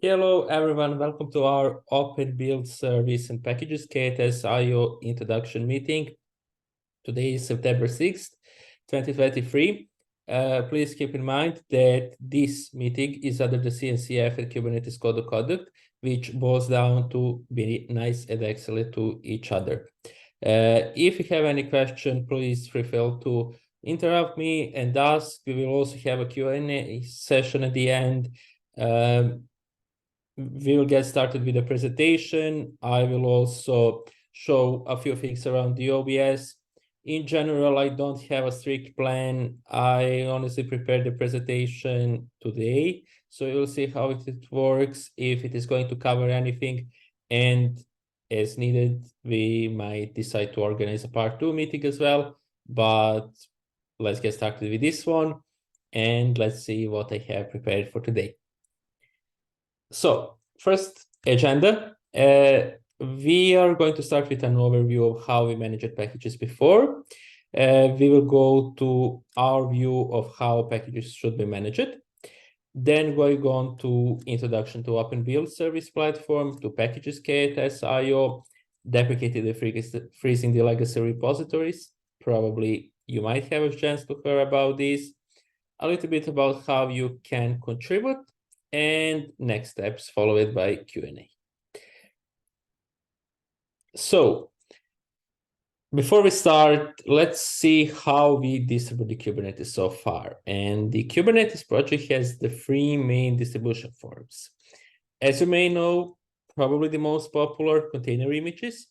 Hello, everyone. Welcome to our OpenBuildService and Packages KTS.io introduction meeting. Today is September 6th, 2023. Please keep in mind that this meeting is under the CNCF and Kubernetes Code of Conduct, which boils down to be nice and excellent to each other. If you have any question, please feel free to interrupt me and ask. We will also have a Q&A session at the end. We will get started with the presentation. I will also show a few things around the OBS. In general, I don't have a strict plan. I honestly prepared the presentation today, so you'll see how it works, if it is going to cover anything, and as needed, we might decide to organize a part 2 meeting as well, but let's get started with this one, and let's see what I have prepared for today. So first agenda, we are going to start with an overview of how we managed packages before. We will go to our view of how packages should be managed. Then going on to introduction to OpenBuildService platform, to packages KTS.io, deprecated the freezing the legacy repositories. Probably you might have a chance to hear about this. A little bit about how you can contribute, and next steps followed by Q&A. So before we start, let's see how we distribute the Kubernetes so far. And the Kubernetes project has the 3 main distribution forms. As you may know, probably the most popular, container images.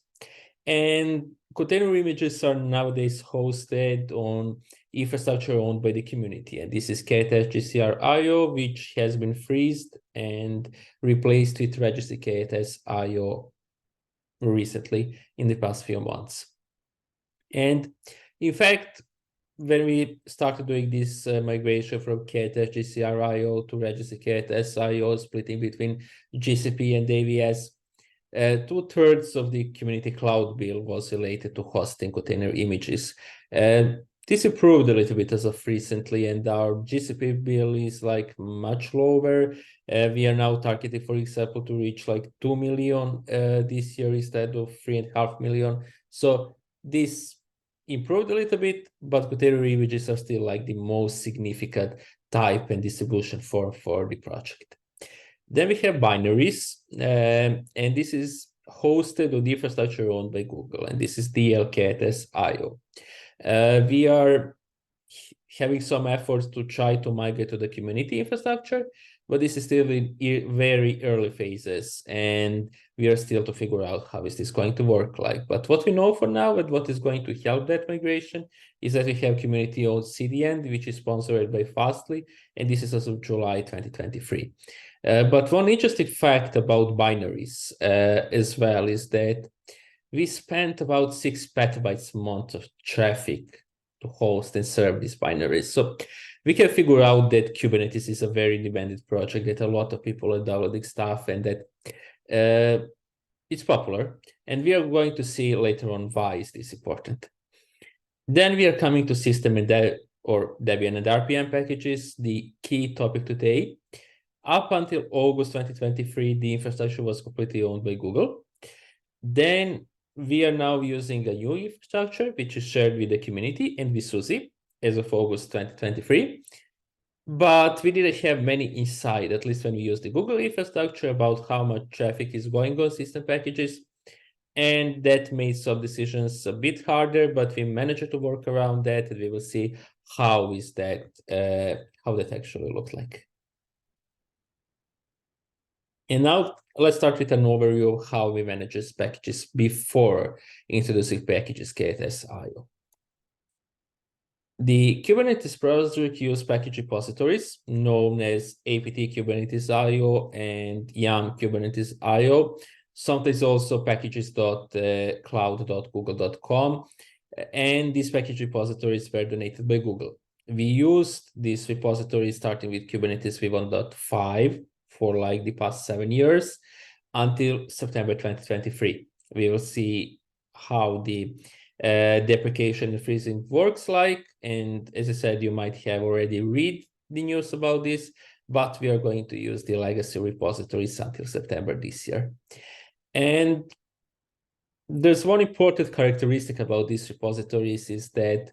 And container images are nowadays hosted on infrastructure owned by the community. And this is KTS.GCR.io, which has been freezed and replaced with Registry KTS.io recently in the past few months. And in fact, when we started doing this migration from KTS.GCR.io to Registry KTS.io, splitting between GCP and AVS, 2/3 of the community cloud bill was related to hosting container images. This improved a little bit as of recently, and our GCP bill is like much lower. We are now targeting, for example, to reach like 2 million this year instead of 3.5 million. So this improved a little bit, but container images are still like the most significant type and distribution form for the project. Then we have binaries, and this is hosted on the infrastructure owned by Google, and this is DLKTS.io. We are having some efforts to try to migrate to the community infrastructure, but this is still in very early phases, and we are still to figure out how is this going to work like. But what we know for now and what is going to help that migration is that we have community-owned CDN, which is sponsored by Fastly, and this is as of July 2023. But one interesting fact about binaries as well is that we spent about 6 petabytes a month of traffic to host and serve these binaries. So we can figure out that Kubernetes is a very demanded project, that a lot of people are downloading stuff, and that it's popular. And we are going to see later on why is this important. Then we are coming to system and Debian and RPM packages, the key topic today. Up until August 2023, the infrastructure was completely owned by Google. Then we are now using a new infrastructure, which is shared with the community and with SUSE as of August 2023. But we didn't have many insight, at least when we use the Google infrastructure, about how much traffic is going on system packages. And that made some decisions a bit harder, but we managed to work around that, and we will see how that actually looks like. And now let's start with an overview of how we manage these packages before introducing packages KTS.io. The Kubernetes project uses package repositories known as apt Kubernetes.io and yum Kubernetes.io, sometimes also packages.cloud.google.com, and these package repositories were donated by Google. We used these repositories starting with Kubernetes v1.5 for like the past 7 years until September 2023. We will see how the deprecation and freezing works like. And as I said, you might have already read the news about this, but we are going to use the legacy repositories until September this year. And there's one important characteristic about these repositories is that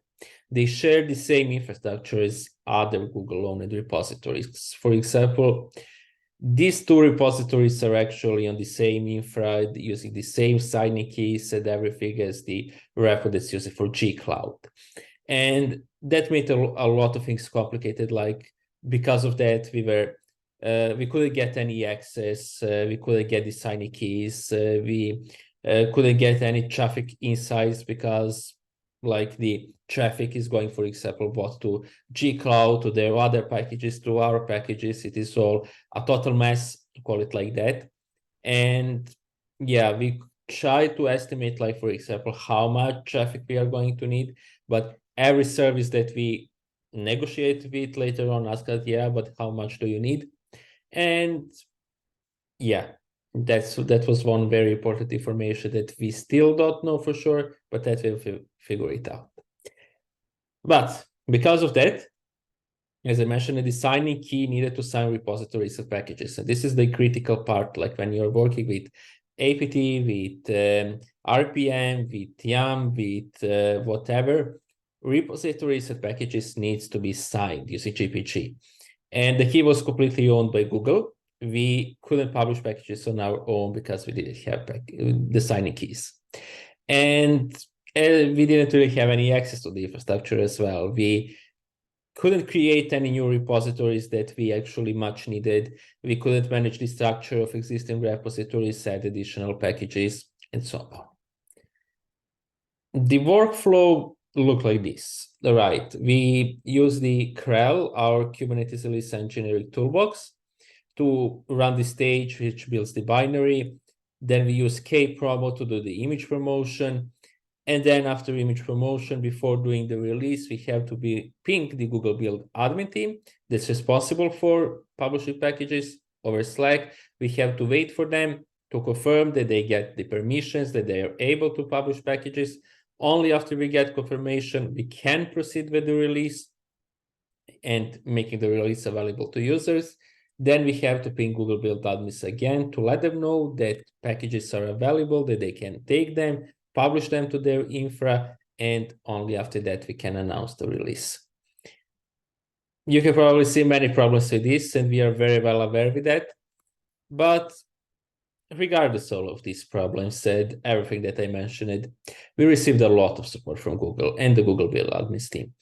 they share the same infrastructure as other Google-owned repositories. For example, these two repositories are actually on the same infra, using the same signing keys and everything as the repo that's used for G-Cloud. And that made a lot of things complicated. Like, because of that, we couldn't get any access, we couldn't get the signing keys, we couldn't get any traffic insights because like the traffic is going, for example, both to G-Cloud, to their other packages, to our packages. It is all a total mess, to call it like that. And yeah, we try to estimate, like, for example, how much traffic we are going to need, but every service that we negotiate with later on ask us, yeah, but how much do you need? And yeah, that was one very important information that we still don't know for sure, but that we'll figure it out. But because of that, as I mentioned, the signing key needed to sign repositories of packages. And this is the critical part, like when you're working with APT, with RPM, with YAM, with whatever, repositories of packages needs to be signed using GPG. And the key was completely owned by Google. We couldn't publish packages on our own because we didn't have the signing keys. And we didn't really have any access to the infrastructure as well. We couldn't create any new repositories that we actually much needed. We couldn't manage the structure of existing repositories, add additional packages, and so on. The workflow looked like this. Right, we use the CREL, our Kubernetes Release Engineering Toolbox, to run the stage, which builds the binary. Then we use kpromo to do the image promotion. And then after image promotion, before doing the release, we have to ping the Google Build admin team that's responsible for publishing packages over Slack. We have to wait for them to confirm that they get the permissions, that they are able to publish packages. Only after we get confirmation, we can proceed with the release and making the release available to users. Then we have to ping Google Build admins again to let them know that packages are available, that they can take them, publish them to their infra, and only after that we can announce the release. You can probably see many problems with this, and we are very well aware with that. But regardless of all of these problems and everything that I mentioned, we received a lot of support from Google and the Google Build admins team.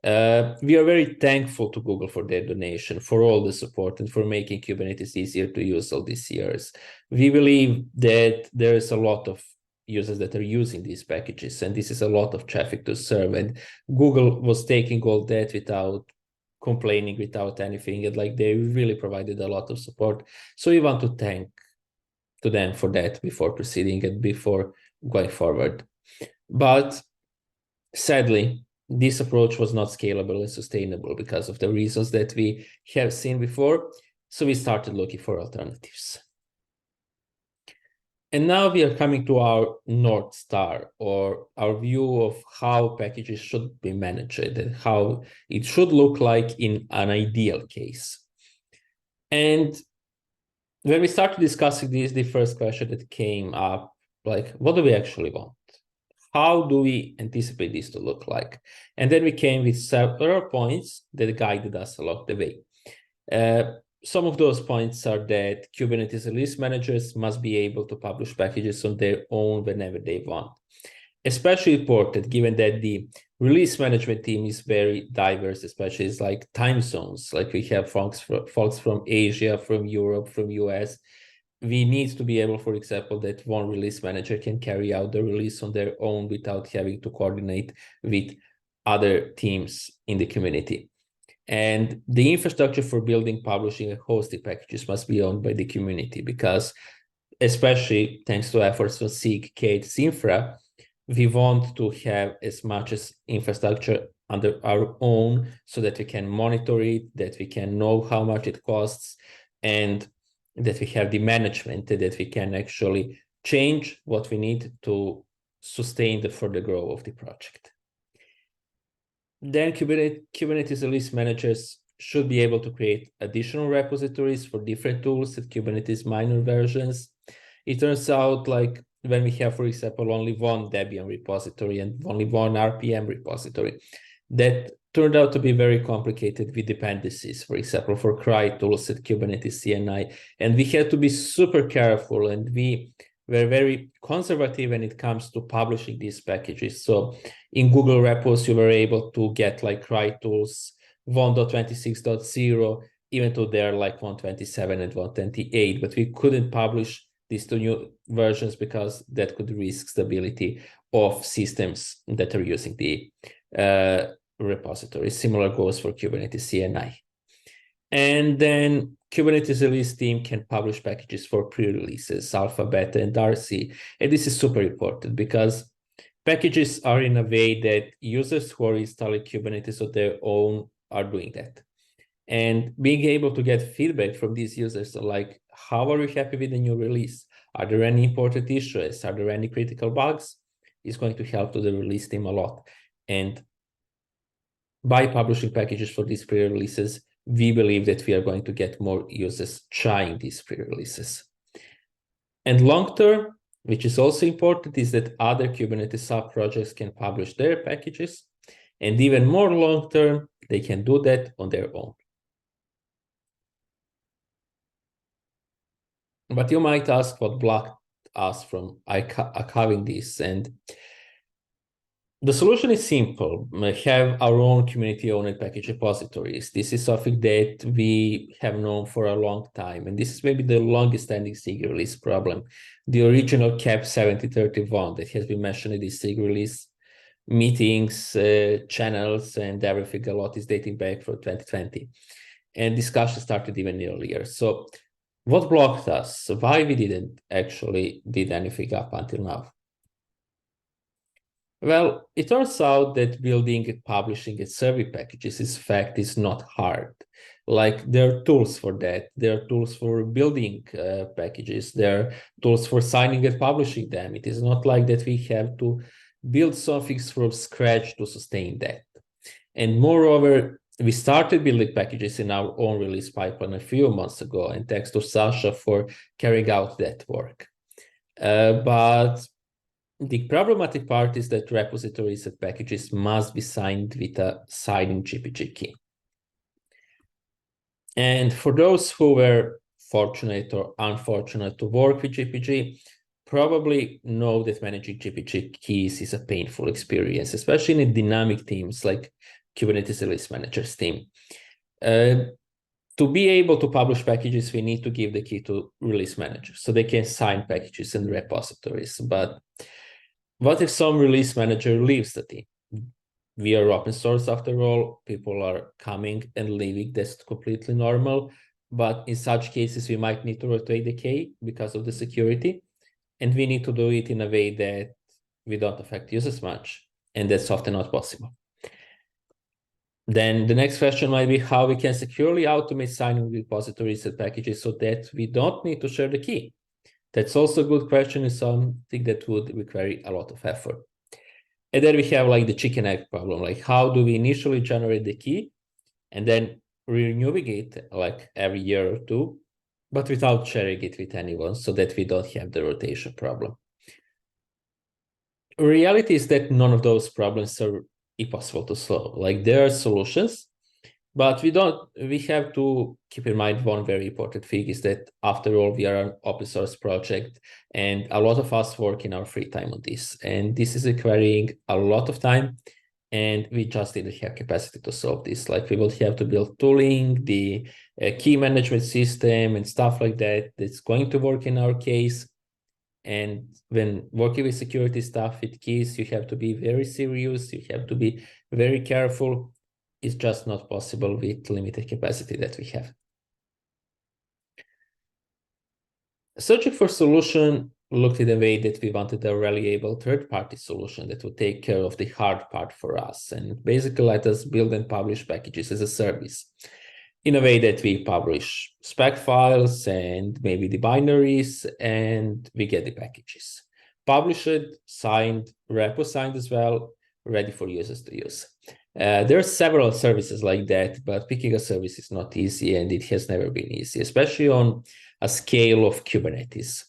We are very thankful to Google for their donation, for all the support, and for making Kubernetes easier to use all these years. We believe that there is a lot of users that are using these packages, and this is a lot of traffic to serve. And Google was taking all that without complaining, without anything, and like they really provided a lot of support. So we want to thank to them for that before proceeding and before going forward. But sadly, this approach was not scalable and sustainable because of the reasons that we have seen before. So we started looking for alternatives. And now we are coming to our North Star, or our view of how packages should be managed and how it should look like in an ideal case. And when we started discussing this, the first question that came up, like, what do we actually want? How do we anticipate this to look like? And then we came with several points that guided us along the way. Some of those points are that Kubernetes release managers must be able to publish packages on their own whenever they want. Especially important, given that the release management team is very diverse, especially it's like time zones. Like we have folks from Asia, from Europe, from US. We need to be able, for example, that one release manager can carry out the release on their own without having to coordinate with other teams in the community. And the infrastructure for building, publishing, and hosting packages must be owned by the community, because especially thanks to efforts from SIG, Kate's Infra, we want to have as much as infrastructure under our own so that we can monitor it, that we can know how much it costs, and that we have the management that we can actually change what we need to sustain the further growth of the project. Then Kubernetes release managers should be able to create additional repositories for different tools at Kubernetes minor versions. It turns out like when we have, for example, only one Debian repository and only one RPM repository, that turned out to be very complicated with dependencies, for example, for CRI tools at Kubernetes CNI. And we had to be super careful, and we were very conservative when it comes to publishing these packages. So in Google repos, you were able to get like CRI tools 1.26.0, even though they're like 127 and 128, but we couldn't publish these two new versions because that could risk stability of systems that are using the repository. Similar goes for Kubernetes CNI. And then Kubernetes release team can publish packages for pre-releases, alpha, beta, and RC. And this is super important because packages are in a way that users who are installing Kubernetes on their own are doing that. And being able to get feedback from these users, like, how are you happy with the new release? Are there any important issues? Are there any critical bugs? Is going to help to the release team a lot. And by publishing packages for these pre-releases, we believe that we are going to get more users trying these pre-releases. And long-term, which is also important, is that other Kubernetes sub-projects can publish their packages. And even more long-term, they can do that on their own. But you might ask what blocked us from archiving this. And the solution is simple. We have our own community-owned package repositories. This is something that we have known for a long time. And this is maybe the longest standing SIG release problem. The original CAP 7031 that has been mentioned in this SIG release meetings, channels, and everything a lot is dating back from 2020. And discussion started even earlier. So what blocked us? Why we didn't actually did anything up until now? Well, it turns out that building and publishing and serving packages is not hard. Like there are tools for that. There are tools for building packages. There are tools for signing and publishing them. It is not like that we have to build something from scratch to sustain that. And moreover, we started building packages in our own release pipeline a few months ago, and thanks to Sasha for carrying out that work. But the problematic part is that repositories and packages must be signed with a signing GPG key. And for those who were fortunate or unfortunate to work with GPG, probably know that managing GPG keys is a painful experience, especially in dynamic teams like Kubernetes Release Manager's team. To be able to publish packages, we need to give the key to release managers so they can sign packages in repositories. But what if some release manager leaves the team? We are open source after all, people are coming and leaving, that's completely normal. But in such cases, we might need to rotate the key because of the security. And we need to do it in a way that we don't affect users much. And that's often not possible. Then the next question might be how we can securely automate signing repositories and packages so that we don't need to share the key. That's also a good question, and something that would require a lot of effort. And then we have like the chicken egg problem, like how do we initially generate the key and then renewing it like every year or two, but without sharing it with anyone so that we don't have the rotation problem. Reality is that none of those problems are impossible to solve. Like there are solutions, but we have to keep in mind one very important thing is that after all, we are an open source project and a lot of us work in our free time on this. And this is requiring a lot of time and we just didn't have capacity to solve this. Like we will have to build tooling, the key management system and stuff like that. That's going to work in our case. And when working with security stuff with keys, you have to be very serious. You have to be very careful. It's just not possible with limited capacity that we have. Searching for solution looked at the way that we wanted a reliable third-party solution that would take care of the hard part for us and basically let us build and publish packages as a service in a way that we publish spec files and maybe the binaries and we get the packages. Published, signed, repo signed as well, ready for users to use. There are several services like that, but picking a service is not easy, and it has never been easy, especially on a scale of Kubernetes.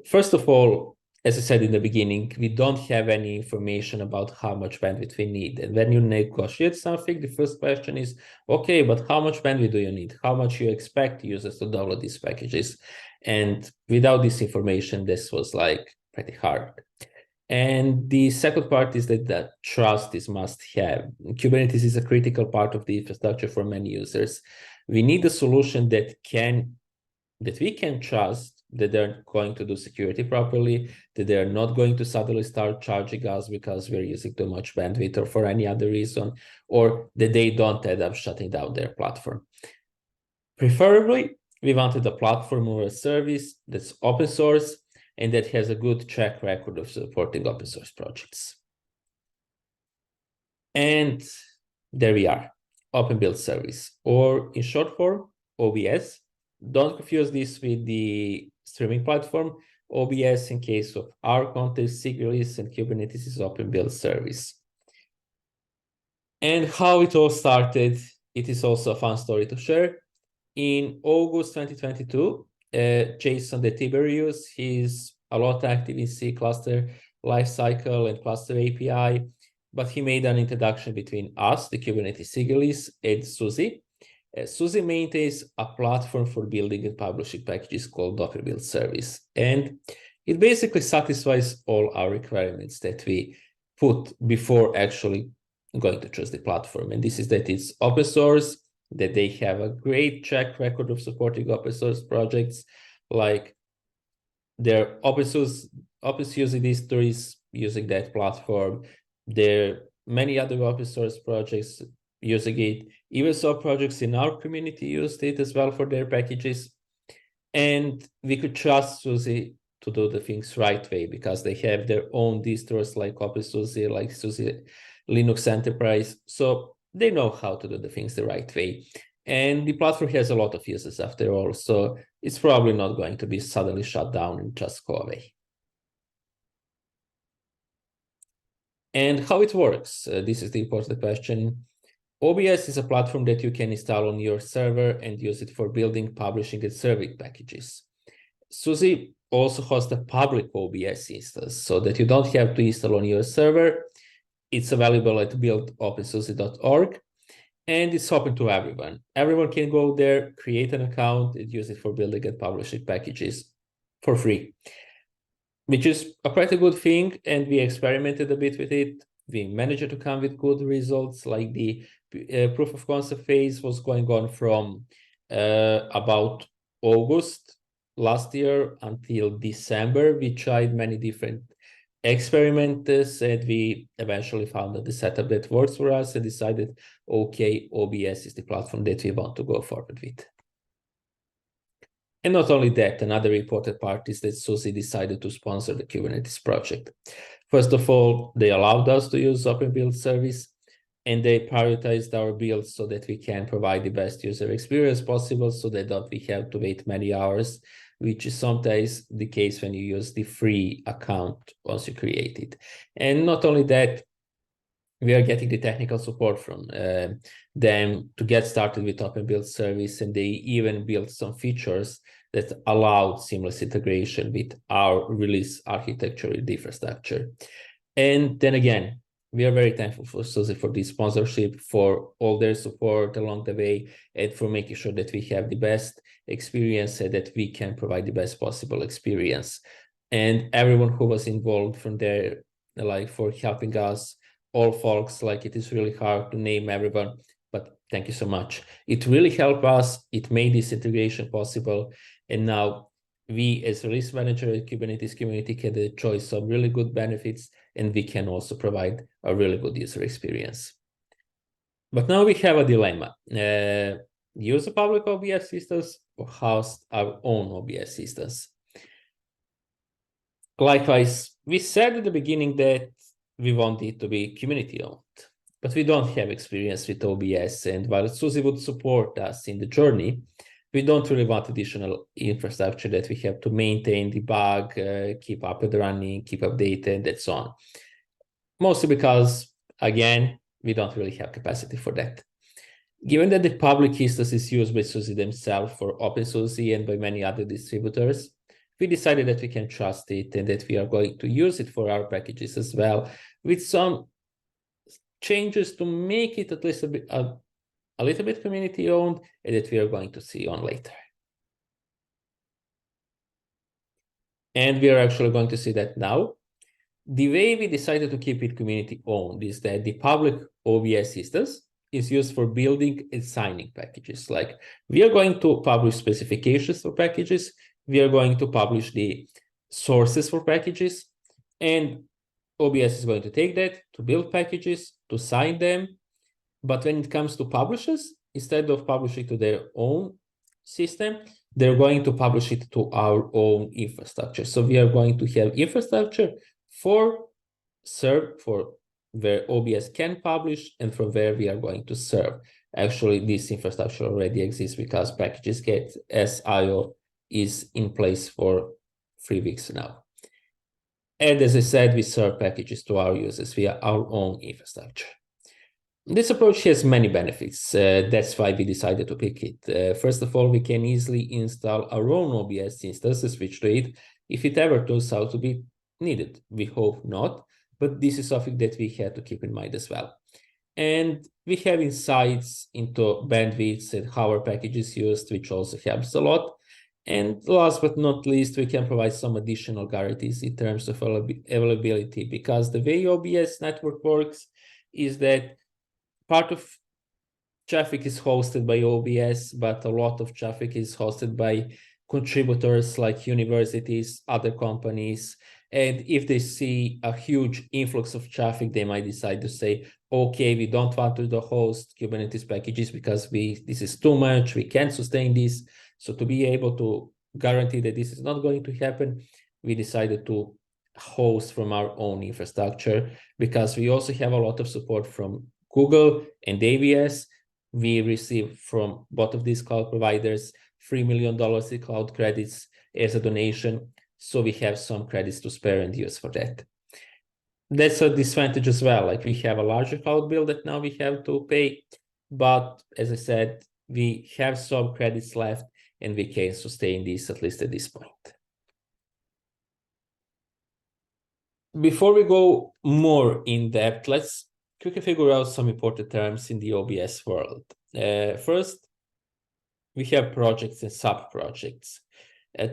First of all, as I said in the beginning, we don't have any information about how much bandwidth we need. And when you negotiate something, the first question is, okay, but how much bandwidth do you need? How much you expect users to download these packages? And without this information, this was like pretty hard. And the second part is that trust is must have. Kubernetes is a critical part of the infrastructure for many users. We need a solution that we can trust that they're going to do security properly, that they're not going to suddenly start charging us because we're using too much bandwidth or for any other reason, or that they don't end up shutting down their platform. Preferably, we wanted a platform or a service that's open source and that has a good track record of supporting open source projects. And there we are, OpenBuildService, or in short form, OBS. Don't confuse this with the streaming platform. OBS, in case of our context, Sigillis and Kubernetes, is OpenBuildService. And how it all started, it is also a fun story to share. In August 2022, Jason de Tiberius, he's a lot active in C cluster lifecycle and cluster API, but he made an introduction between us, the Kubernetes Sigillis, and SUSE. SUSE maintains a platform for building and publishing packages called OpenBuildService. And it basically satisfies all our requirements that we put before actually going to choose the platform. And this is that it's open source, that they have a great track record of supporting open source projects, like their open source histories using that platform. There are many other open source projects using it. Even some projects in our community used it as well for their packages. And we could trust SUSE to do the things right way because they have their own distros like OpenSUSE, like SUSE Linux Enterprise. So they know how to do the things the right way. And the platform has a lot of users after all. So it's probably not going to be suddenly shut down and just go away. And how it works, this is the important question. OBS is a platform that you can install on your server and use it for building, publishing, and serving packages. SUSE also hosts a public OBS instance so that you don't have to install on your server. It's available at buildopensuse.org, and it's open to everyone. Everyone can go there, create an account, and use it for building and publishing packages for free, which is a pretty good thing. And we experimented a bit with it. We managed to come with good results, like the proof of concept phase was going on from about August last year until December. We tried many different experiments, and we eventually found that the setup that works for us and decided, okay, OBS is the platform that we want to go forward with. And not only that, another important part is that SUSE decided to sponsor the Kubernetes project. First of all, they allowed us to use OpenBuildService, and they prioritized our builds so that we can provide the best user experience possible, so that we have to wait many hours, which is sometimes the case when you use the free account once you create it. And not only that, we are getting the technical support from them to get started with OpenBuildService, and they even built some features that allowed seamless integration with our release architecture and infrastructure. And then again, we are very thankful for SUSE for this sponsorship, for all their support along the way, and for making sure that we have the best experience and that we can provide the best possible experience. And everyone who was involved from there, like for helping us, all folks, like it is really hard to name everyone, but thank you so much. It really helped us. It made this integration possible. And now we as release manager at Kubernetes community can enjoy some really good benefits, and we can also provide a really good user experience. But now we have a dilemma. Use a public OBS instance or host our own OBS instance. Likewise, we said at the beginning that we want it to be community owned, but we don't have experience with OBS. And while SUSE would support us in the journey, we don't really want additional infrastructure that we have to maintain, debug, keep up and running, keep updated, and so on. Mostly because, again, we don't really have capacity for that. Given that the public instance is used by SUSE themselves for OpenSUSE and by many other distributors, we decided that we can trust it and that we are going to use it for our packages as well, with some changes to make it at least a little bit community owned, and that we are going to see on later. And we are actually going to see that now. The way we decided to keep it community owned is that the public OBS instance is used for building and signing packages. Like, we are going to publish specifications for packages, we are going to publish the sources for packages, and OBS is going to take that to build packages, to sign them. But when it comes to publishers, instead of publishing to their own system, they're going to publish it to our own infrastructure. So we are going to have infrastructure for where OBS can publish and from where we are going to serve. Actually, this infrastructure already exists because packages get SIO is in place for 3 weeks now. And as I said, we serve packages to our users via our own infrastructure. This approach has many benefits. That's why we decided to pick it. First of all, we can easily install our own OBS instances, switch to it if it ever turns out to be needed. We hope not, but this is something that we had to keep in mind as well. And we have insights into bandwidths and how our package is used, which also helps a lot. And last but not least, we can provide some additional guarantees in terms of availability, because the way OBS network works is that part of traffic is hosted by OBS, but a lot of traffic is hosted by contributors like universities, other companies. And if they see a huge influx of traffic, they might decide to say, okay, we don't want to host Kubernetes packages because this is too much, we can't sustain this. So to be able to guarantee that this is not going to happen, we decided to host from our own infrastructure, because we also have a lot of support from Google and AWS. We receive from both of these cloud providers $3 million in cloud credits as a donation. So we have some credits to spare and use for that. That's a disadvantage as well. Like, we have a larger cloud bill that now we have to pay. But as I said, we have some credits left and we can sustain this, at least at this point. Before we go more in depth, let's quickly figure out some important terms in the OBS world. First, we have projects and sub-projects.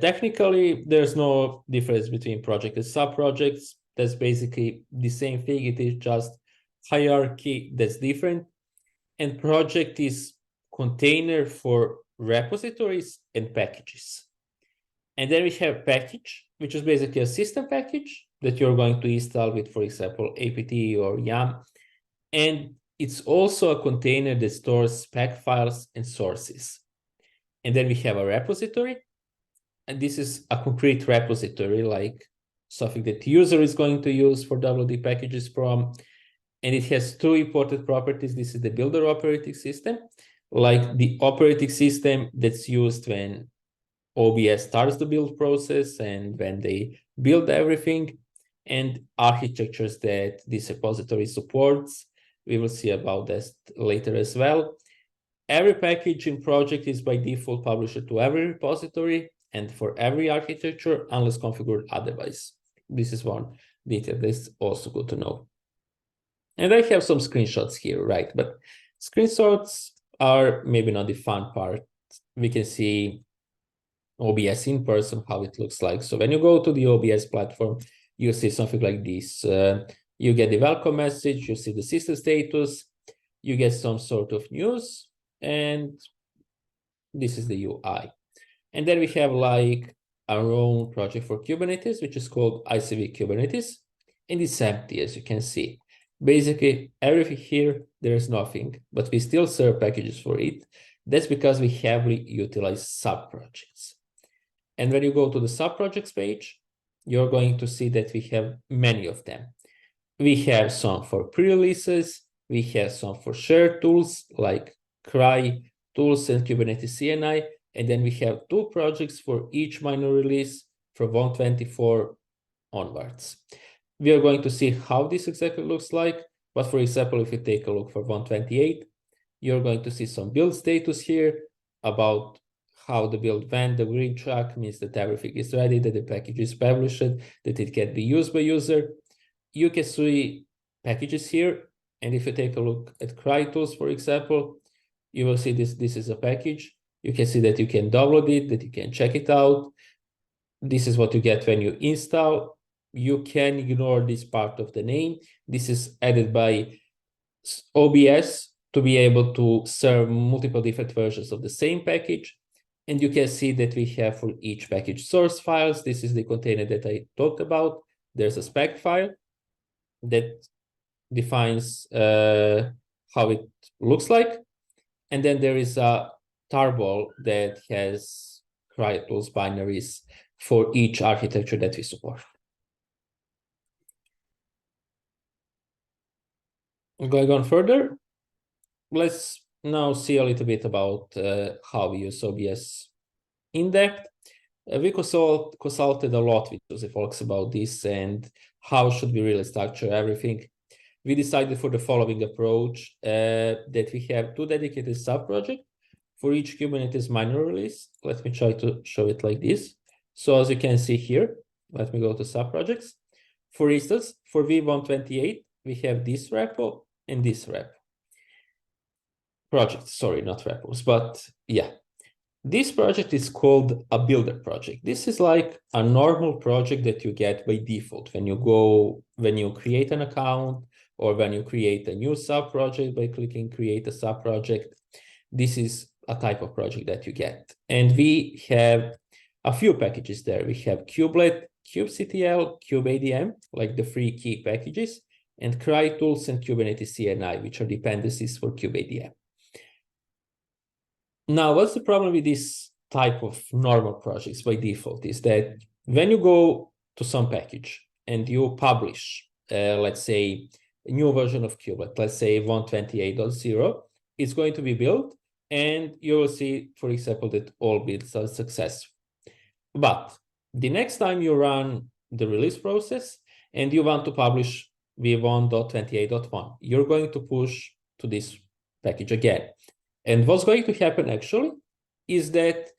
Technically, there's no difference between project and sub-projects. That's basically the same thing. It is just hierarchy that's different. And project is container for repositories and packages. And then we have package, which is basically a system package that you're going to install with, for example, apt or yum. And it's also a container that stores spec files and sources. And then we have a repository. And this is a concrete repository, like something that the user is going to use for WD packages from. And it has two important properties. This is the builder operating system, like the operating system that's used when OBS starts the build process and when they build everything, and architectures that this repository supports. We will see about this later as well. Every package in project is by default published to every repository and for every architecture, unless configured otherwise. This is one detail that's also good to know. And I have some screenshots here, right? But screenshots are maybe not the fun part. We can see OBS in person, how it looks like. So when you go to the OBS platform, you see something like this. You get the welcome message, you see the system status, you get some sort of news, and this is the UI. And then we have like our own project for Kubernetes, which is called ICV Kubernetes, and it's empty, as you can see. Basically, everything here, there's nothing, but we still serve packages for it. That's because we heavily utilize sub-projects. And when you go to the sub-projects page, you're going to see that we have many of them. We have some for pre-releases, we have some for shared tools like CRY tools and Kubernetes CNI, and then we have 2 projects for each minor release from 124 onwards. We are going to see how this exactly looks like, But for example, if you take a look for 128, you're going to see some build status here about how the build went. The green track means that everything is ready, that the package is published, that it can be used by user. You can see packages here. And if you take a look at CryTools, for example, you will see this is a package. You can see that you can download it, that you can check it out. This is what you get when you install. You can ignore this part of the name. This is added by OBS to be able to serve multiple different versions of the same package. And you can see that we have for each package source files. This is the container that I talked about. There's a spec file that defines how it looks like. And then there is a tarball that has CryTools binaries for each architecture that we support. Going on further, let's now see a little bit about how we use OBS in depth. We consulted a lot with Jose folks about this and how should we really structure everything. We decided for the following approach that we have 2 dedicated sub-projects for each Kubernetes minor release. Let me try to show it like this. So as you can see here, let me go to sub-projects. For instance, for V128, we have this repo and this repo. Project, sorry, not repos, but yeah. This project is called a builder project. This is like a normal project that you get by default when you create an account or when you create a new sub-project by clicking create a sub-project. This is a type of project that you get. And we have a few packages there. We have kubelet, kubectl, kubeadm, like the 3 key packages, and CryTools and Kubernetes CNI, which are dependencies for kubeadm. Now, what's the problem with this type of normal projects by default is that when you go to some package and you publish, let's say, a new version of kubelet, let's say 128.0, it's going to be built, and you will see, for example, that all builds are successful. But the next time you run the release process and you want to publish v1.28.1, you're going to push to this package again. And what's going to happen actually is that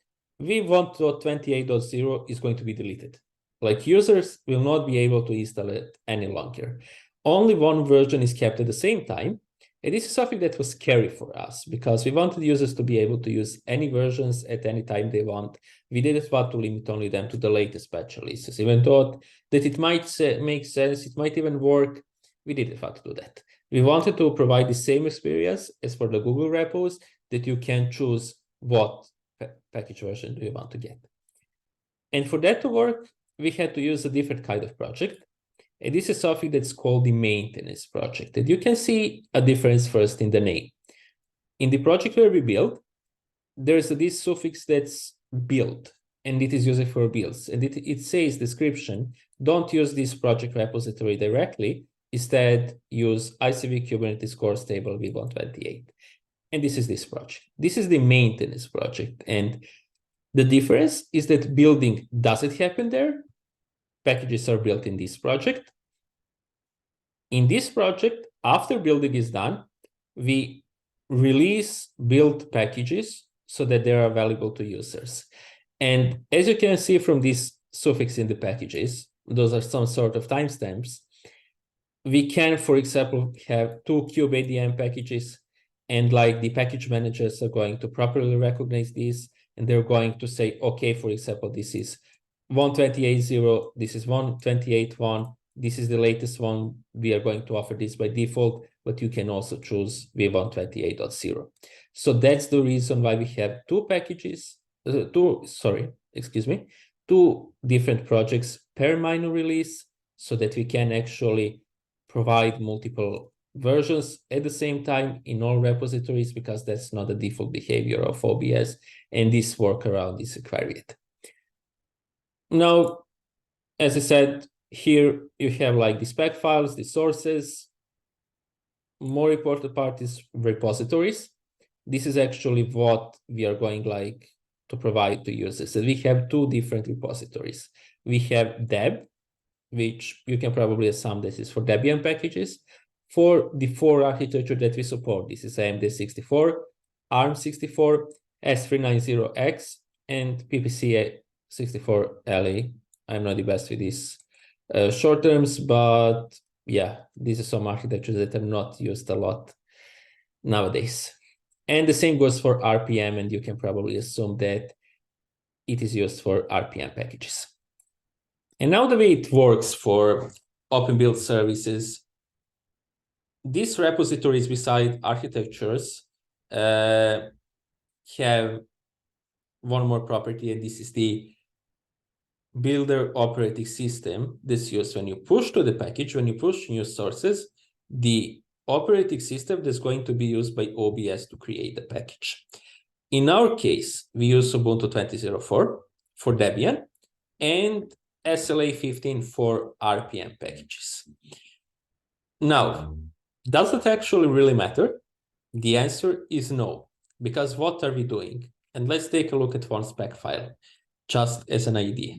v1.28.0 is going to be deleted. Like users will not be able to install it any longer. Only one version is kept at the same time. And this is something that was scary for us because we wanted users to be able to use any versions at any time they want. We didn't want to limit only them to the latest patch releases. Even thought that it might make sense, it might even work. We didn't want to do that. We wanted to provide the same experience as for the Google repos, that you can choose what package version do you want to get. And for that to work, we had to use a different kind of project. And this is something that's called the maintenance project. And you can see a difference first in the name. In the project where we build, there's this suffix that's build, and it is used for builds. And it says description, don't use this project repository directly. Instead, use ICV Kubernetes core stable v128. And this is this project. This is the maintenance project. And the difference is that building doesn't happen there. Packages are built in this project. In this project, after building is done, we release build packages so that they are available to users. And as you can see from this suffix in the packages, those are some sort of timestamps. We can, for example, have 2 kubeadm packages, and like the package managers are going to properly recognize this, and they're going to say, okay, for example, this is 128.0, this is 128.1, this is the latest one. We are going to offer this by default, but you can also choose v128.0. So that's the reason why we have 2 packages, 2 different projects per minor release, so that we can actually provide multiple versions at the same time in all repositories, because that's not the default behavior of OBS, and this workaround is required. Now, as I said, here you have like the spec files, the sources. More important part is repositories. This is actually what we are going like to provide to users. So we have 2 different repositories. We have deb, which you can probably assume this is for Debian packages. for the 4 architecture that we support. This is AMD64, ARM64, S390X, and PPC64LE. I'm not the best with these short terms, but yeah, these are some architectures that are not used a lot nowadays. And the same goes for RPM, and you can probably assume that it is used for RPM packages. And now the way it works for OpenBuildServices, these repositories beside architectures have one more property, and this is the builder operating system that's used when you push to the package, when you push new sources, the operating system that's going to be used by OBS to create the package. In our case, we use Ubuntu 20.04 for Debian and SLA 15 for RPM packages. Now, does it actually really matter? The answer is no, because what are we doing? And let's take a look at one spec file, just as an idea.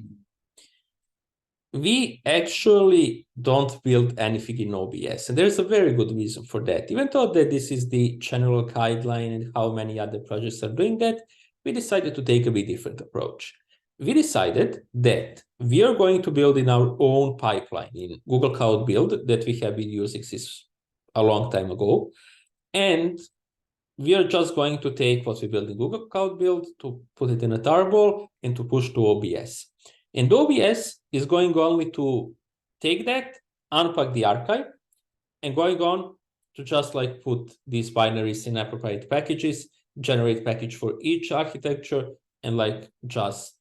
We actually don't build anything in OBS, and there's a very good reason for that. Even though that this is the general guideline and how many other projects are doing that, we decided to take a bit different approach. We decided that we are going to build in our own pipeline in Google Cloud Build that we have been using since a long time ago, and we are just going to take what we built in Google Cloud Build to put it in a tarball and to push to OBS. And OBS is going only to take that, unpack the archive, and going on to just like put these binaries in appropriate packages, generate package for each architecture, and like just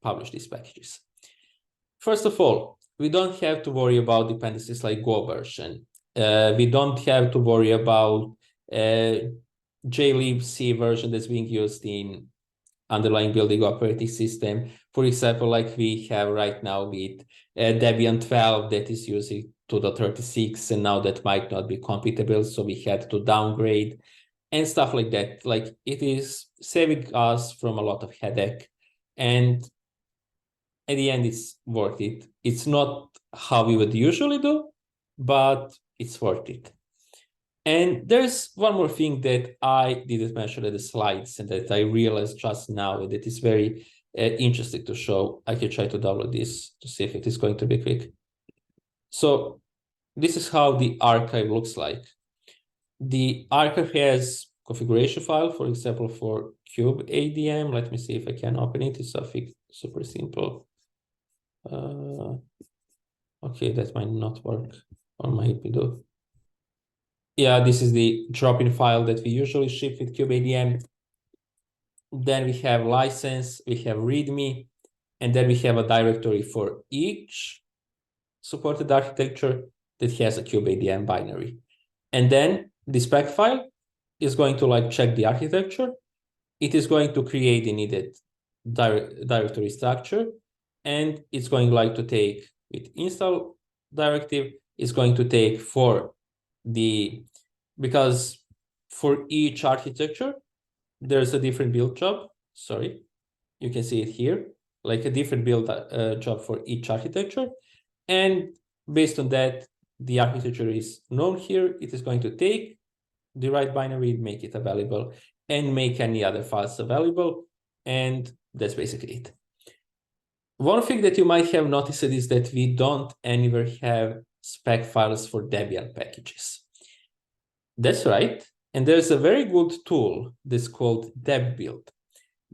publish these packages. First of all, we don't have to worry about dependencies like Go version. We don't have to worry about JLibC version that's being used in underlying building operating system. For example, like we have right now with Debian 12 that is using 2.36, and now that might not be compatible, so we had to downgrade and stuff like that. Like, it is saving us from a lot of headache, and at the end it's worth it. It's not how we would usually do, but it's worth it. And there's one more thing that I didn't mention in the slides and that I realized just now that is very interesting to show. I can try to download this to see if it is going to be quick. So this is how the archive looks like. The archive has configuration file, for example, for Cube ADM. Let me see if I can open it. It's super simple. Okay, that might not work, or might be do. Yeah, this is the drop-in file that we usually ship with KubeADM. Then we have license, we have README, and then we have a directory for each supported architecture that has a KubeADM binary. And then the spec file is going to like check the architecture. It is going to create the needed directory structure, and it's going like to take with install directive, it's going to take for because for each architecture, there's a different build job. Sorry, you can see it here, like a different build job for each architecture. And based on that, the architecture is known here. It is going to take the right binary, make it available, and make any other files available. And that's basically it. One thing that you might have noticed is that we don't anywhere have spec files for Debian packages. That's right. And there's a very good tool that's called DebBuild.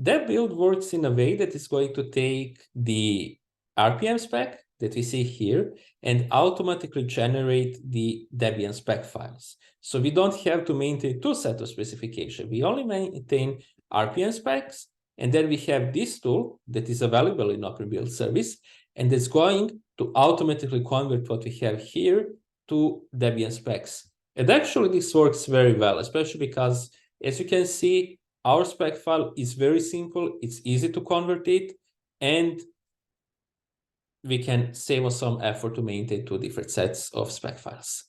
DebBuild works in a way that is going to take the RPM spec that we see here and automatically generate the Debian spec files. So we don't have to maintain two sets of specification. We only maintain RPM specs, and then we have this tool that is available in OpenBuildService, and it's going to automatically convert what we have here to Debian specs. And actually, this works very well, especially because, as you can see, our spec file is very simple. It's easy to convert it, and we can save us some effort to maintain two different sets of spec files.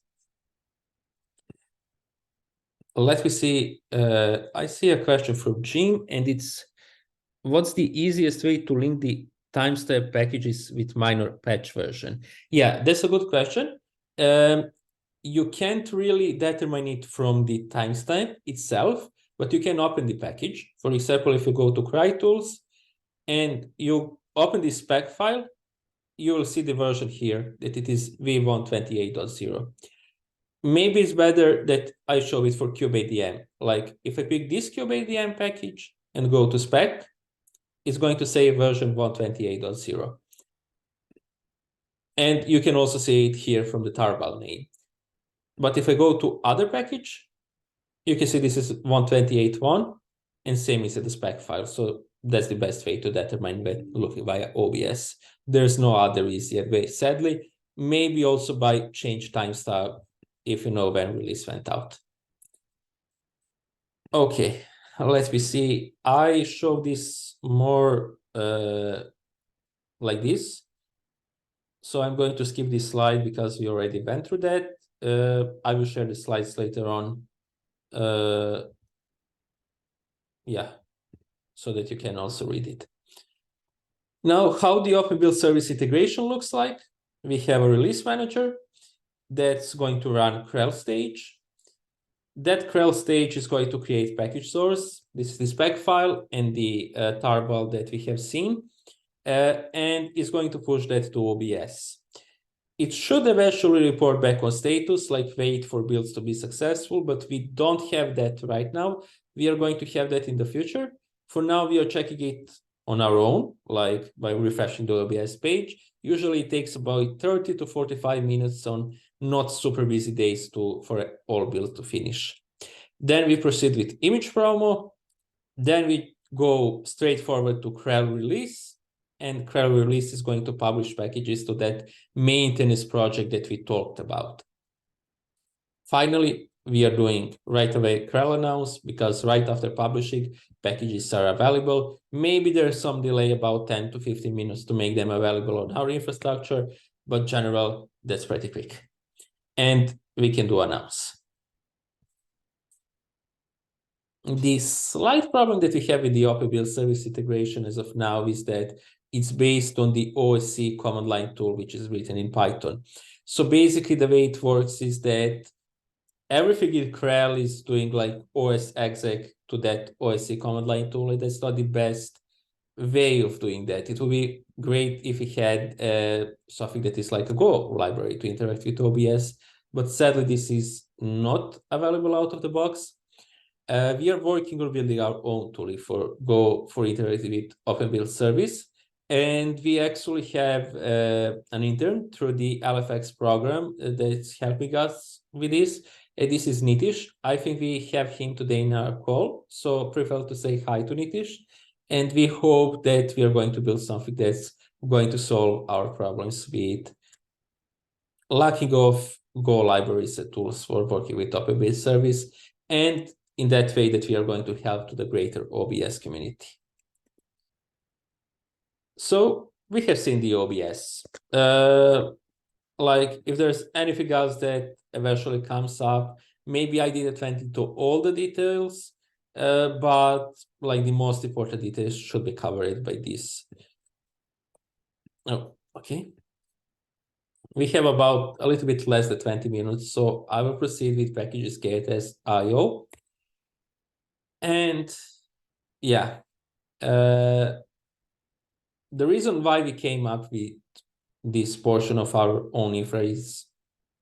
Let me see. I see a question from Jim, and it's, what's the easiest way to link the timestamp packages with minor patch version? Yeah, that's a good question. you can't really determine it from the timestamp itself, but you can open the package. For example, if you go to CryTools and you open the spec file, you will see the version here that it is v128.0. Maybe it's better that I show it for kubeadm. Like if I pick this kubeadm package and go to spec, it's going to say version 128.0. And you can also see it here from the tarball name. But if I go to other package, you can see this is 128.1 and same is in the spec file. So that's the best way to determine by looking via OBS. There's no other easier way, sadly. Maybe also by change timestamp if you know when release went out. Okay, let me see. I show this more like this. So I'm going to skip this slide because we already went through that. I will share the slides later on. Yeah, so that you can also read it. Now, how the OpenBuildService integration looks like. We have a release manager that's going to run CREL stage. That CREL stage is going to create package source. This is the spec file and the tarball that we have seen, and is going to push that to OBS. It should eventually report back on status, like wait for builds to be successful, but we don't have that right now. We are going to have that in the future. For now, we are checking it on our own, like by refreshing the OBS page. Usually it takes about 30 to 45 minutes on not super busy days for all builds to finish. Then we proceed with image promo. Then we go straight forward to CREL release. And CREL release is going to publish packages to that maintenance project that we talked about. Finally, we are doing right away CREL announce because right after publishing, packages are available. Maybe there's some delay about 10 to 15 minutes to make them available on our infrastructure, but general, that's pretty quick. And we can do announce. The slight problem that we have with the OpenBuildService integration as of now is that it's based on the OSC command line tool, which is written in Python. So basically the way it works is that everything in CREL is doing like OS exec to that OSC command line tool, and that's not the best way of doing that. It would be great if we had something that is like a Go library to interact with OBS, but sadly this is not available out of the box. We are working on building our own tool for Go for interacting with OpenBuildService. And we actually have an intern through the LFX program that's helping us with this. And this is Nitish. I think we have him today in our call. So prefer to say hi to Nitish. And we hope that we are going to build something that's going to solve our problems with lacking of Go libraries and tools for working with OpenBuildService. And in that way that we are going to help to the greater OBS community. So we have seen the OBS. Like if there's anything else that eventually comes up, maybe I didn't went into all the details, but like the most important details should be covered by this. Oh, okay. We have about a little bit less than 20 minutes, so I will proceed with packages get as IO. And yeah, the reason why we came up with this portion of our own infra is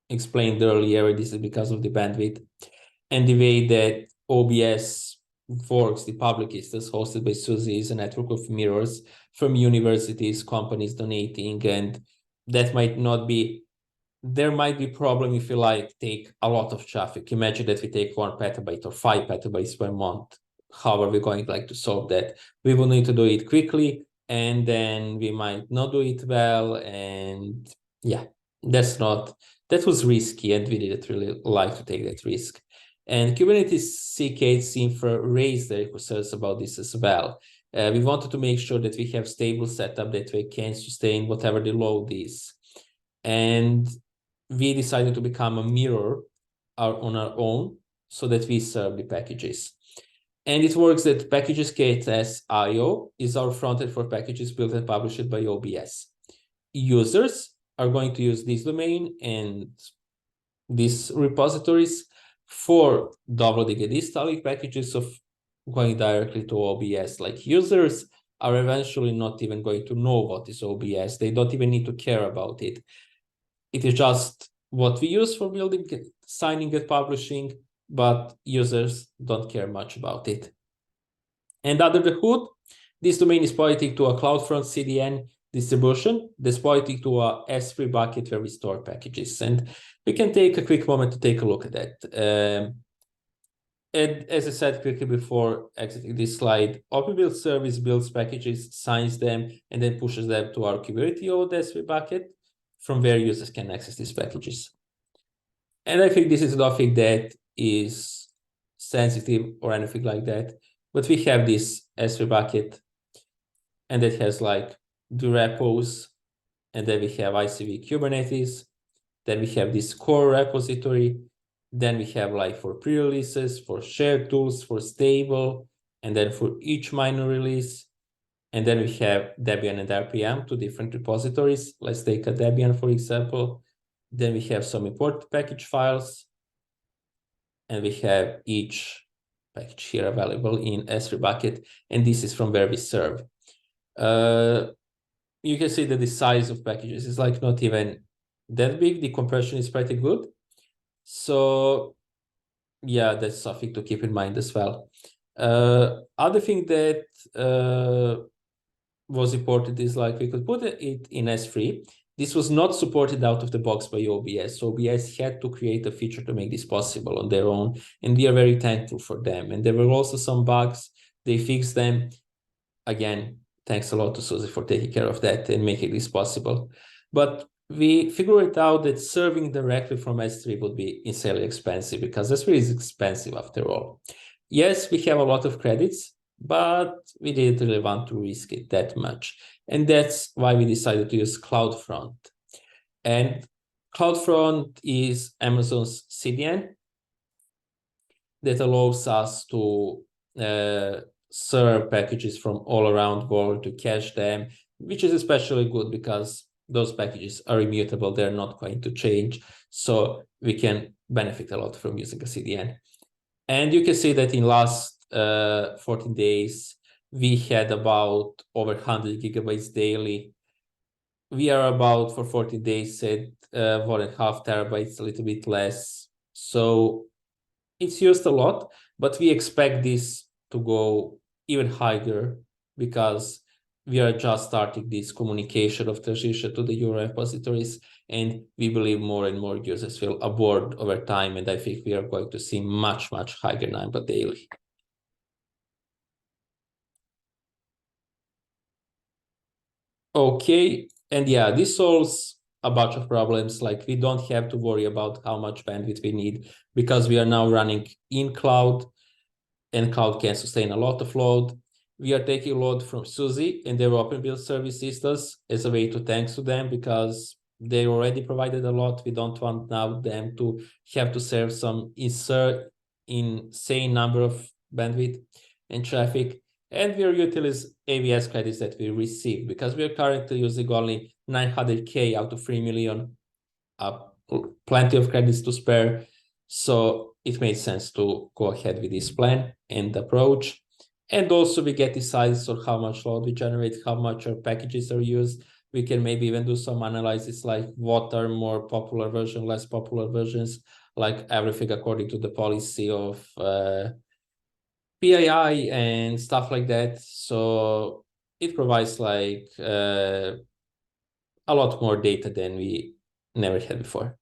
explained earlier. This is because of the bandwidth and the way that OBS works. The public instance hosted by SUSE is a network of mirrors from universities, companies donating, and that might not be, there might be problem if you like take a lot of traffic. Imagine that we take 1 petabyte or 5 petabytes per month. How are we going to solve that? We will need to do it quickly, and then we might not do it well. And yeah, that was risky, and we didn't really like to take that risk. And Kubernetes CK's Infra raised their concerns about this as well. We wanted to make sure that we have stable setup that we can sustain whatever the load is. And we decided to become a mirror on our own so that we serve the packages. And it works that packages get as IO is our frontend for packages built and published by OBS. Users are going to use this domain, and these repositories for downloading and installing packages of going directly to OBS. Like users are eventually not even going to know what is OBS. They don't even need to care about it. It is just what we use for building, signing and publishing, but users don't care much about it. And under the hood, this domain is pointing to a CloudFront CDN distribution that's pointing to a S3 bucket where we store packages. And we can take a quick moment to take a look at that. And as I said quickly before exiting this slide, OpenBuildService builds packages, signs them, and then pushes them to our community or the S3 bucket from where users can access these packages. And I think this is nothing that is sensitive or anything like that. But we have this S3 bucket, and it has like the repos, and then we have ICV Kubernetes, then we have this core repository, then we have like for pre-releases, for shared tools, for stable, and then for each minor release. And then we have Debian and RPM, two different repositories. Let's take a Debian, for example. Then we have some import package files, and we have each package here available in S3 bucket, and this is from where we serve. You can see that the size of packages is like not even that big. The compression is pretty good. So yeah, that's something to keep in mind as well. Other thing that was important is like we could put it in S3. This was not supported out of the box by OBS. So OBS had to create a feature to make this possible on their own. And we are very thankful for them. And there were also some bugs. They fixed them. Again, thanks a lot to Susie for taking care of that and making this possible. But we figured it out that serving directly from S3 would be insanely expensive because S3 is expensive after all. Yes, we have a lot of credits, but we didn't really want to risk it that much. And that's why we decided to use CloudFront. And CloudFront is Amazon's CDN that allows us to serve packages from all around the world, to cache them, which is especially good because those packages are immutable. They're not going to change. So we can benefit a lot from using a CDN. And you can see that in last 14 days, we had about over 100 gigabytes daily. We are about, for 14 days, at 1.5 terabytes, a little bit less. So it's used a lot, but we expect this to go even higher because we are just starting this communication of transition to the new repositories, and we believe more and more users will onboard over time, and I think we are going to see much, much higher number daily. Okay, and yeah, this solves a bunch of problems. Like we don't have to worry about how much bandwidth we need because we are now running in cloud, and cloud can sustain a lot of load. We are taking load from Suzy and their OpenBuildService instance as a way to thanks to them because they already provided a lot. We don't want now them to have to serve some insane number of bandwidth and traffic. And we are utilizing AWS credits that we receive because we are currently using only 900K out of 3 million, plenty of credits to spare. So it made sense to go ahead with this plan and approach. And also we get the size of how much load we generate, how much our packages are used. We can maybe even do some analysis like what are more popular versions, less popular versions, like everything according to the policy of PII and stuff like that. So it provides like a lot more data than we never had before.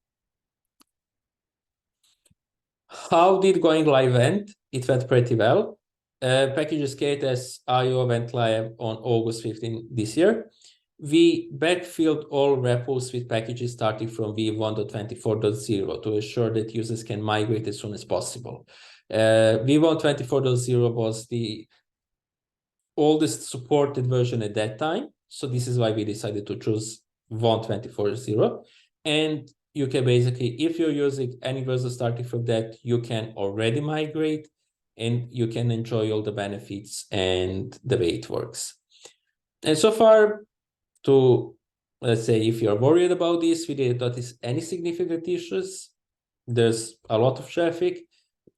How did going live end? It went pretty well. Packages KTS.io went live on August 15 this year. We backfilled all repos with packages starting from v1.24.0 to ensure that users can migrate as soon as possible. v1.24.0 was the oldest supported version at that time. So this is why we decided to choose 1.24.0. And you can basically, if you're using any version starting from that, you can already migrate and you can enjoy all the benefits and the way it works. And so far, let's say if you're worried about this, we didn't notice any significant issues. there's a lot of traffic.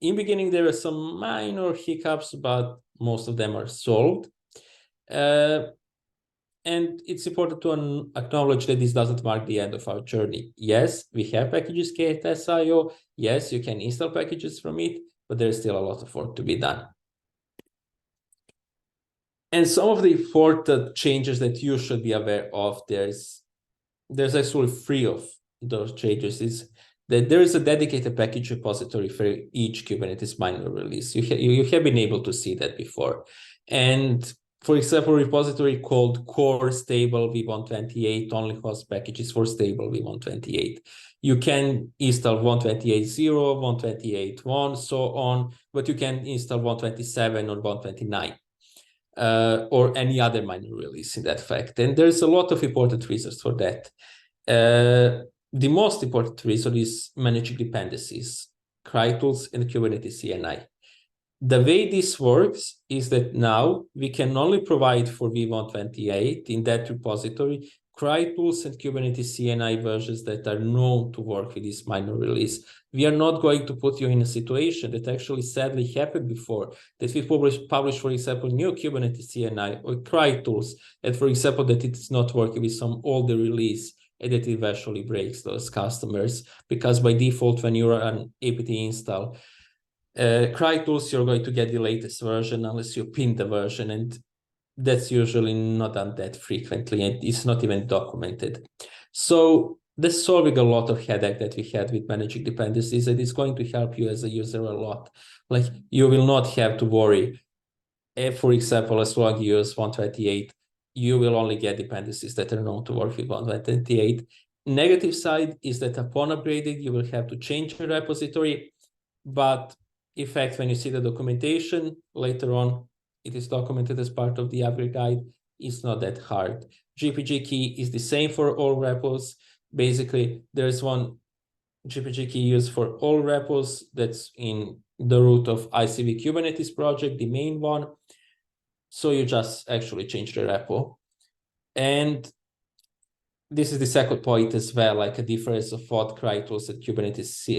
In the beginning, there are some minor hiccups, but most of them are solved. And it's important to acknowledge that this doesn't mark the end of our journey. Yes, we have packages KTS.io. Yes, you can install packages from it, but there's still a lot of work to be done. And some of the important changes that you should be aware of, there's actually 3 of those changes, is that there is a dedicated package repository for each Kubernetes minor release. You have been able to see that before. And for example, a repository called core stable v128 only hosts packages for stable v128. You can install 128.0, 128.1, so on, but you can install 127 or 129. Or any other minor release in that fact. And there's a lot of important reasons for that. The most important reason is managing dependencies, CRI tools, and Kubernetes CNI. The way this works is that now we can only provide for v128 in that repository CRI tools and Kubernetes CNI versions that are known to work with this minor release. We are not going to put you in a situation that actually sadly happened before, that we publish, for example, new Kubernetes CNI or CRI tools, and for example, that it is not working with some older release and that it eventually breaks those customers, because by default, when you run an apt install, CRI tools, you're going to get the latest version unless you pin the version, and that's usually not done that frequently, and it's not even documented. So that's solving a lot of headache that we had with managing dependencies, and it's going to help you as a user a lot. Like, you will not have to worry. If, for example, as long as you use 128, you will only get dependencies that are known to work with 128. Negative side is that upon upgrading, you will have to change your repository, but in fact, when you see the documentation later on, it is documented as part of the upgrade guide. It's not that hard. GPG key is the same for all repos. Basically, there's one GPG key used for all repos that's in the root of ICV Kubernetes project, the main one. So you just actually change the repo. And this is the second point as well, like a difference of what CRI tools and Kubernetes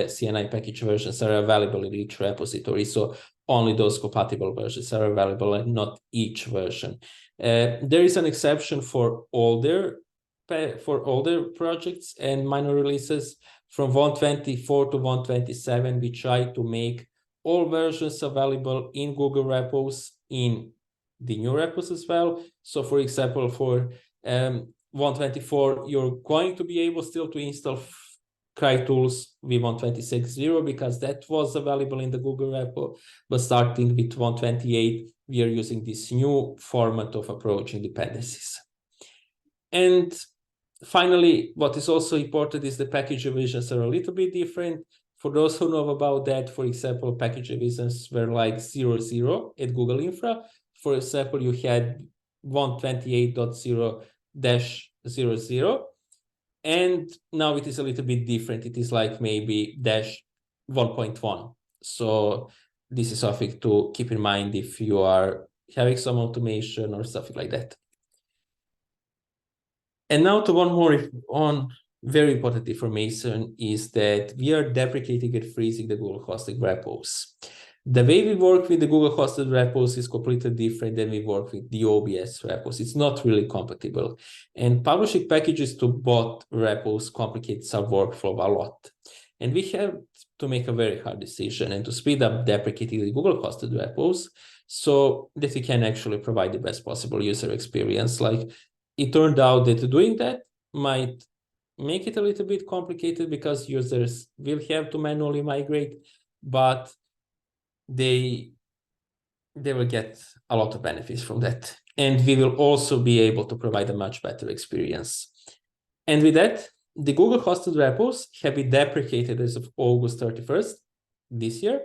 CNI package versions are available in each repository. So only those compatible versions are available and not each version. There is an exception for older projects and minor releases. From 124 to 127, we try to make all versions available in Google repos in the new repos as well. So for example, for 124, you're going to be able still to install CRI tools v126.0 because that was available in the Google repo. But starting with 128, we are using this new format of approaching dependencies. And finally, what is also important is the package revisions are a little bit different. For those who know about that, for example, package revisions were like 0.0 at Google Infra. For example, you had 128.0-00, and now it is a little bit different. It is like maybe -1.1. So this is something to keep in mind if you are having some automation or something like that. And now to one more very important information is that we are deprecating and freezing the Google hosted repos. The way we work with the Google hosted repos is completely different than we work with the OBS repos. It's not really compatible. And publishing packages to both repos complicates our workflow a lot. And we have to make a very hard decision and to speed up deprecating the Google hosted repos so that we can actually provide the best possible user experience. Like, it turned out that doing that might make it a little bit complicated because users will have to manually migrate, but they will get a lot of benefits from that. And we will also be able to provide a much better experience. And with that, the Google hosted repos have been deprecated as of August 31st this year,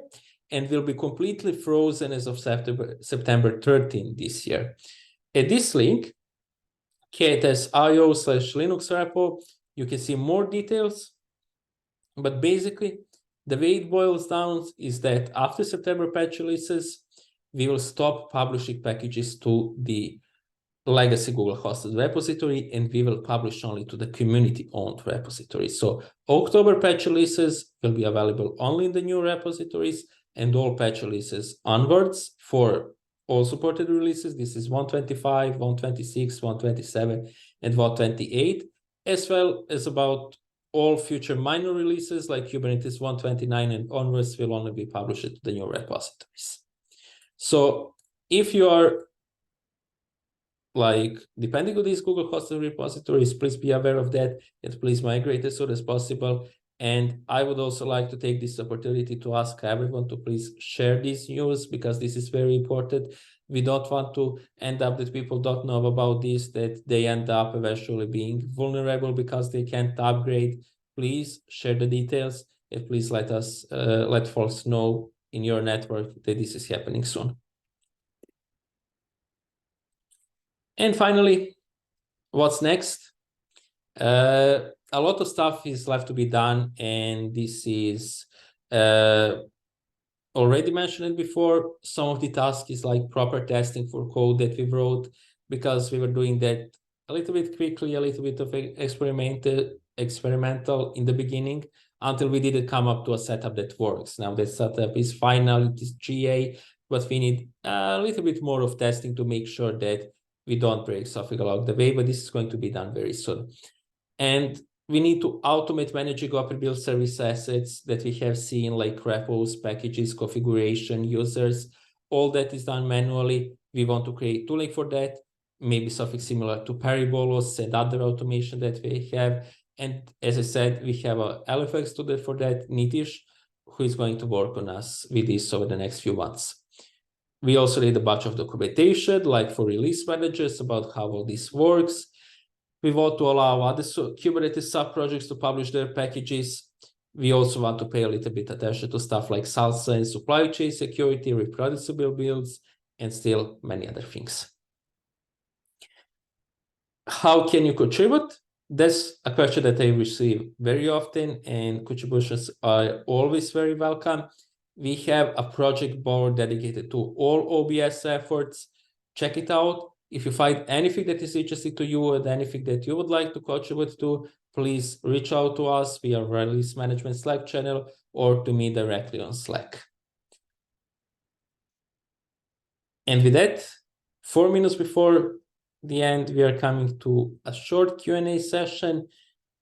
and will be completely frozen as of September 13 this year. At this link, kts.io/Linux repo, you can see more details, but basically the way it boils down is that after September patch releases, we will stop publishing packages to the legacy Google hosted repository, and we will publish only to the community-owned repository. So October patch releases will be available only in the new repositories, and all patch releases onwards for all supported releases. This is 125, 126, 127, and 128, as well as about all future minor releases like Kubernetes 129 and onwards will only be published to the new repositories. So if you are depending on these Google hosted repositories, please be aware of that and please migrate as soon as possible. And I would also like to take this opportunity to ask everyone to please share this news because this is very important. We don't want to end up that people don't know about this, that they end up eventually being vulnerable because they can't upgrade. Please share the details and please let folks know in your network that this is happening soon. And finally, what's next? A lot of stuff is left to be done, and this is already mentioned before. Some of the tasks is like proper testing for code that we wrote, because we were doing that a little bit quickly, a little bit of experimental in the beginning, until we didn't come up to a setup that works. Now that setup is final, it is GA, but we need a little bit more of testing to make sure that we don't break something along the way, but this is going to be done very soon. And we need to automate managing OpenBuildService assets that we have seen, like repos, packages, configuration, users. All that is done manually. We want to create tooling for that, maybe something similar to Peribolos and other automation that we have. And as I said, we have a LFX student for that, Nitish, who is going to work on us with this over the next few months. We also need a bunch of documentation, like for release managers, about how all this works. We want to allow other Kubernetes sub-projects to publish their packages. We also want to pay a little bit attention to stuff like Salsa and supply chain security, reproducible builds, and still many other things. How can you contribute? That's a question that I receive very often, and contributions are always very welcome. We have a project board dedicated to all OBS efforts. Check it out. If you find anything that is interesting to you and anything that you would like to contribute to, please reach out to us via release management Slack channel or to me directly on Slack. And with that, 4 minutes before the end, we are coming to a short Q&A session.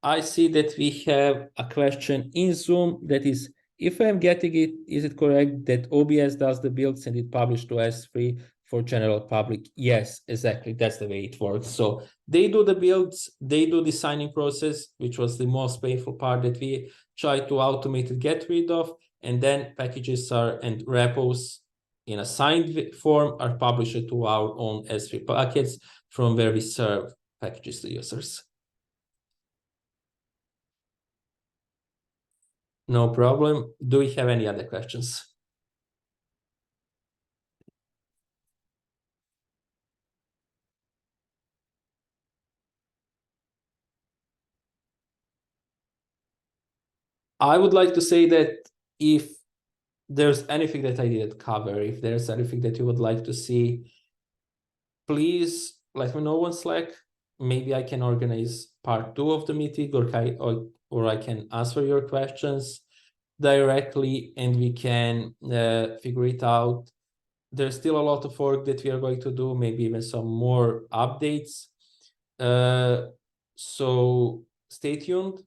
I see that we have a question in Zoom that is, if I'm getting it, is it correct that OBS does the builds and it published to S3 for general public? Yes, exactly. That's the way it works. So they do the builds, they do the signing process, which was the most painful part that we try to automate and get rid of. And then packages and repos in a signed form are published to our own S3 packets from where we serve packages to users. No problem. Do we have any other questions? I would like to say that if there's anything that I didn't cover, if there's anything that you would like to see, please let me know on Slack. Maybe I can organize part 2 of the meeting, or I can answer your questions directly and we can figure it out. There's still a lot of work that we are going to do, maybe even some more updates. So stay tuned.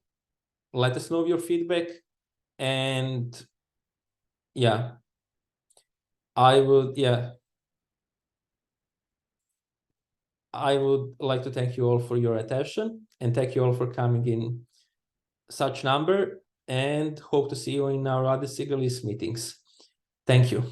Let us know your feedback. And yeah, I would like to thank you all for your attention and thank you all for coming in such number, and hope to see you in our other Sigalist meetings. Thank you.